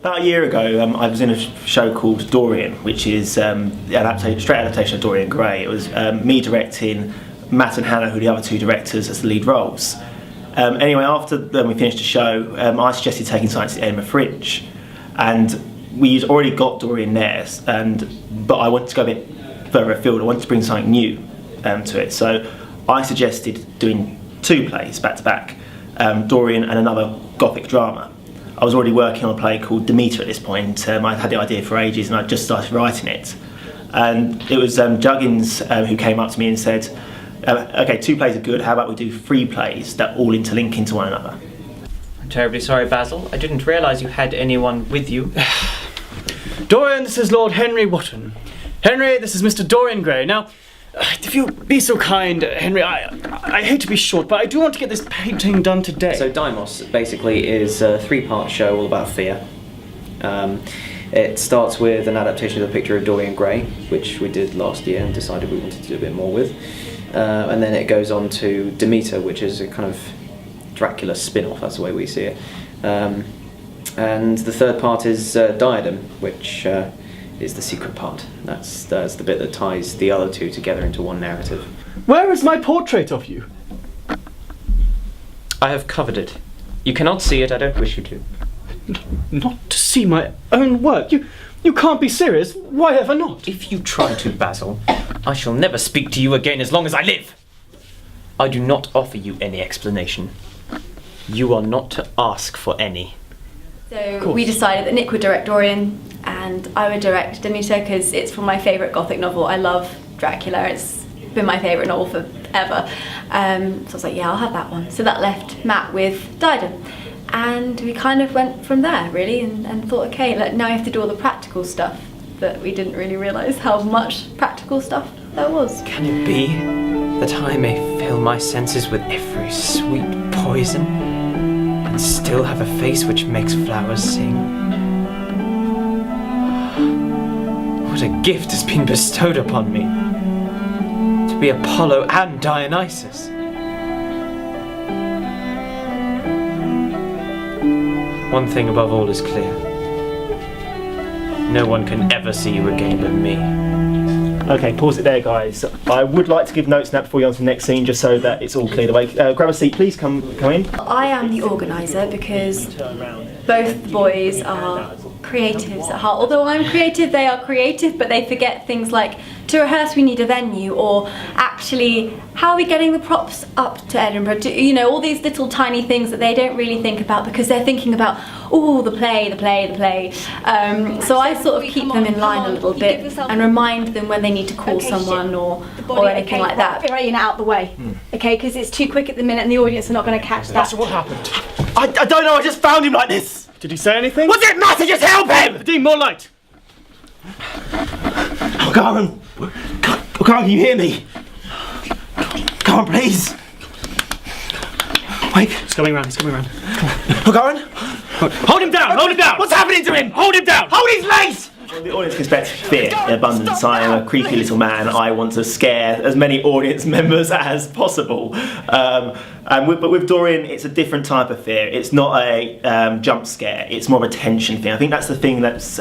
About a year ago, I was in a show called Dorian, which is the straight adaptation of Dorian Gray. It was me directing, Matt and Hannah, who are the other two directors, as the lead roles. Anyway, after we finished the show, I suggested taking something to the Edinburgh Fringe, and we already got Dorian there, but I wanted to go a bit further afield. I wanted to bring something new to it, so I suggested doing two plays back to back, Dorian and another Gothic drama. I was already working on a play called Deimos at this point. I'd had the idea for ages and I just started writing it. And it was Juggins who came up to me and said, okay, two plays are good, how about we do three plays that all interlink into one another? I'm terribly sorry, Basil. I didn't realise you had anyone with you. Dorian, this is Lord Henry Wotton. Henry, this is Mr. Dorian Gray. Now, if you'll be so kind, Henry, I hate to be short, but I do want to get this painting done today. So Deimos basically is a three-part show all about fear. It starts with an adaptation of the picture of Dorian Gray, which we did last year and decided we wanted to do a bit more with. And then it goes on to Demeter, which is a kind of Dracula spin-off, that's the way we see it. And the third part is Diadem, which is the secret part. That's the bit that ties the other two together into one narrative. Where is my portrait of you? I have covered it. You cannot see it, I don't wish you to. Not to see my own work? You can't be serious. Why ever not? If you try to, Basil, I shall never speak to you again as long as I live. I do not offer you any explanation. You are not to ask for any. So we decided that Nick would direct Dorian and I would direct Demeter because it's from my favourite Gothic novel. I love Dracula, it's been my favourite novel forever. So I was like, yeah, I'll have that one. So that left Matt with Diadem. And we kind of went from there, really, and thought, okay, now we have to do all the practical stuff that we didn't really realise how much practical stuff there was. Can it be that I may fill my senses with every sweet poison and still have a face which makes flowers sing? What a gift has been bestowed upon me, to be Apollo and Dionysus. One thing above all is clear. No one can ever see you again but me. Okay, pause it there, guys. I would like to give notes now before we go on to the next scene, just so that it's all cleared away. Grab a seat, please. Come in. I am the organiser because both the boys are creatives at heart. Although I'm creative, they are creative, but they forget things like, to rehearse we need a venue, or actually, how are we getting the props up to Edinburgh? All these little tiny things that they don't really think about because they're thinking about, the play. So I sort of keep them in line a little bit and remind them when they need to call someone or anything like that. Right, out the way, okay? Because it's too quick at the minute and the audience are not going to catch that. That's what happened. I don't know, I just found him like this. Did he say anything? What's it matter? Just help him! Dean, more light. Oh, Karen, can you hear me? Come on, please. Wait. He's coming around. Oh, Karen. Hold him down! What's happening to him? Hold him down! Hold his legs! Well, the audience can expect fear in abundance. I am a creepy little man. I want to scare as many audience members as possible. But with Dorian, it's a different type of fear. It's not a jump scare. It's more of a tension thing. I think that's the thing that's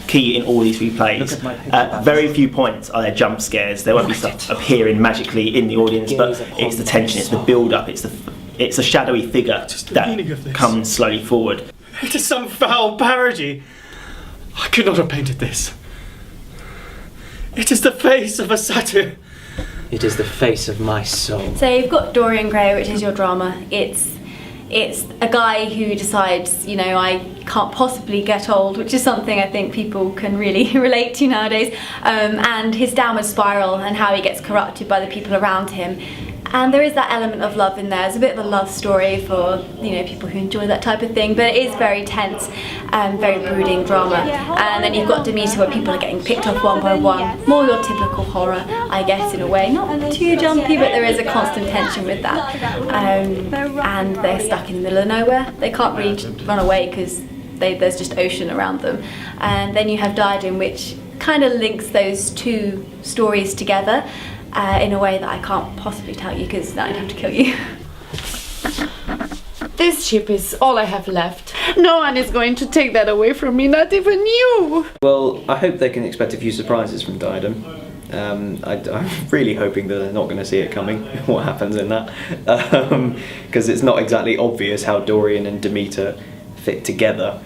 key in all these three plays. Very few points are there jump scares. There won't be stuff appearing magically in the audience, but it's the tension, it's the build-up, it's a shadowy figure that comes slowly forward. It is some foul parody. I could not have painted this. It is the face of a satyr. It is the face of my soul. So you've got Dorian Gray, which is your drama. It's a guy who decides, I can't possibly get old, which is something I think people can really relate to nowadays, and his downward spiral and how he gets corrupted by the people around him. And there is that element of love in there. It's a bit of a love story for people who enjoy that type of thing, but it is very tense and very brooding drama. And then you've got Demeter, where people are getting picked off one by one. More your typical horror, I guess, in a way. Not too jumpy, but there is a constant tension with that. And they're stuck in the middle of nowhere. They can't really run away because there's just ocean around them. And then you have Diadem, which kind of links those two stories together. In a way that I can't possibly tell you because then I'd have to kill you. This ship is all I have left. No one is going to take that away from me, not even you. Well, I hope they can expect a few surprises from Diadem. I'm really hoping that they're not going to see it coming, what happens in that. Because it's not exactly obvious how Dorian and Demeter fit together.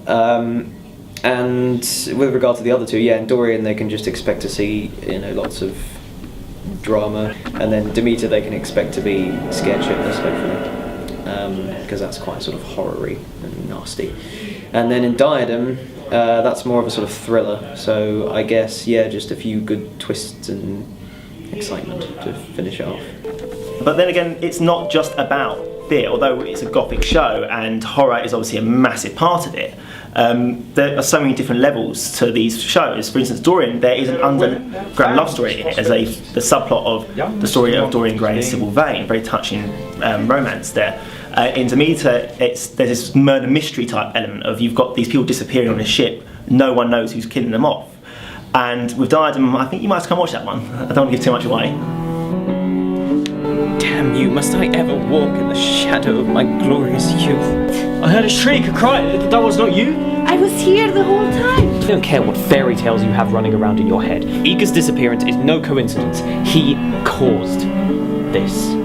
And with regard to the other two, yeah, in Dorian they can just expect to see, lots of drama, and then Demeter they can expect to be scared shitless, hopefully, because that's quite sort of horror-y and nasty. And then in Diadem, that's more of a sort of thriller, so I guess, yeah, just a few good twists and excitement to finish it off. But then again, it's not just about fear, although it's a gothic show and horror is obviously a massive part of it. There are so many different levels to these shows. For instance, Dorian, there is an underground love story in it as the subplot of the story of Dorian Gray's Civil Vein, very touching romance there. In Demeter, there's this murder mystery type element of you've got these people disappearing on a ship, no one knows who's killing them off. And with Diadem, I think you might have to come watch that one. I don't want to give too much away. Damn you, must I ever walk in the shadow of my glorious youth? I heard a shriek, a cry. That was not you? I was here the whole time. I don't care what fairy tales you have running around in your head. Iga's disappearance is no coincidence. He caused this.